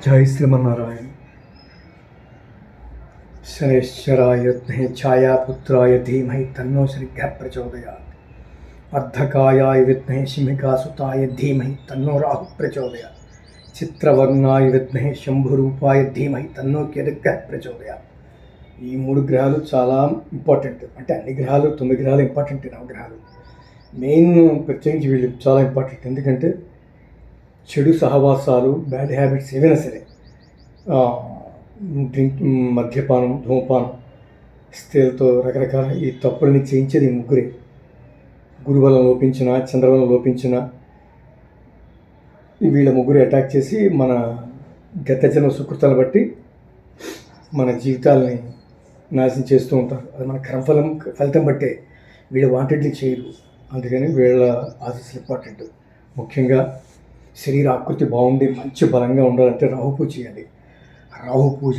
जय श्रीमन्नारायण। शनैश्चराय विद्महे छायापुत्राय धीमहि तन्नो शनिग्रहः प्रचोदयात्। अर्धकायाय विद्महे सिंहिकासुताय धीमहि तन्नो राहुः प्रचोदयात्। చిత్రవర్ణాయ విద్మహే శంభురూపాయ ధీమహి తన్నో కేతుగ్రహः ప్రచోదయాత్. ఈ 3 గ్రహాలు చాలా ఇంపార్టెంట్. అంటే అన్ని గ్రహాలు 9 గ్రహాలు ఇంపార్టెంట్, నవగ్రహాలు మెయిన్ ప్రత్యేకించి వీళ్ళు చాలా ఇంపార్టెంట్. ఎందుకంటే చెడు సహవాసాలు, బ్యాడ్ హ్యాబిట్స్ ఏవైనా సరే, డ్రింక్, మద్యపానం, ధూమపానం, స్త్రీలతో రకరకాల ఈ తప్పులని చేయించేది ఈ ముగ్గురే. గురుబలం లోపించిన, చంద్రబలం లోపించిన వీళ్ళ ముగ్గురు అటాక్ చేసి మన గత జన్మ సుకృతాలను బట్టి మన జీవితాలని నాశనం చేస్తూ ఉంటారు. అది మన ఫలితం బట్టే వీళ్ళు వాంటెడ్లీ చేయరు. అందుకని వీళ్ళ ఆశీస్సులు ఇంపార్టెంట్. ముఖ్యంగా శరీర ఆకృతి బాగుండి మంచి బలంగా ఉండాలంటే రాహు పూజ చేయాలి. రాహు పూజ,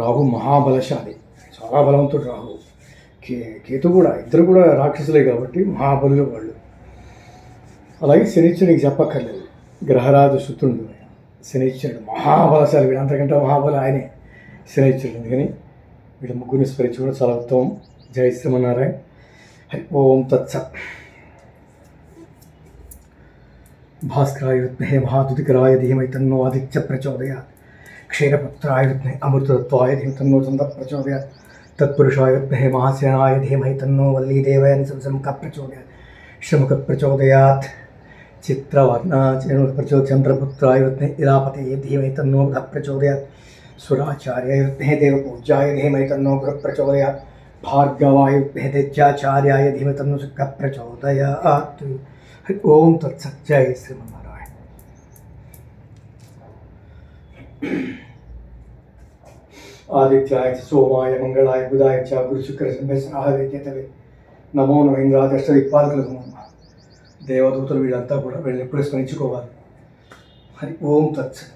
రాహు మహాబలశాలి, చాలా బలవంతుడు రాహు. కేతు కూడా, ఇద్దరు కూడా రాక్షసులే కాబట్టి మహాబలులు వాళ్ళు. అలాగే శనిశ్చరుడికి చెప్పక్కర్లేదు, గ్రహరాజు శుక్రుడు శనిశ్చరుడు మహాబలశాలి. వీళ్ళంతకంటే మహాబలం ఆయనే శనిశ్చరుడు. అందుకని వీళ్ళ ముగ్గురిని స్మరించుకోవడం చాలా ఉత్తమం. జై శ్రీమన్నారాయణ. హరి ఓం తత్సత్. భాస్కరాయ విద్మహే మహాదుతికరాయ ధీమహి తన్నో ఆదిత్య ప్రచోదయాత్. క్షీరపుత్రాయ విద్మహే అమృతత్వాయ ధీమహి తన్నో చంద్ర ప్రచోదయాత్. తత్పురుషాయ విద్మహే మహాసేనాయ ధీమహి తన్నో వల్లీదేవాయ నిశంసముఖ ప్రచోదయాత్. శ్రీముఖ ప్రచోదయాత్. చిత్రవర్ణ చంద్రపుత్రాయ విద్మహే ఇలాపతయే ధీమహి తన్నో బుధః ప్రచోదయాత్. సురాచార్యాయ విద్మహే దేవపూజ్యాయ ధీమహి తన్నో గురుః ప్రచోదయాత్. భార్గవాయ విద్మహే దైత్యాచార్యాయ ధీమహి తన్నో శుక్రః ప్రచోదయాత్. హరి ఓం తత్సత్. జై శ్రీమన్నారాయణ. ఆదిత్యాయ సోమాయ మంగళాయ బుధాయ చ గురు శుక్ర శనిశ్చరాయ కేతవే నమో నమః. ఇంద్రాదర్శ దిక్పాలకులకు నమః. దేవదూతలు వీళ్ళంతా కూడా వీళ్ళని ఎప్పుడు స్మరించుకోవాలి. హరి ఓం తత్సత్.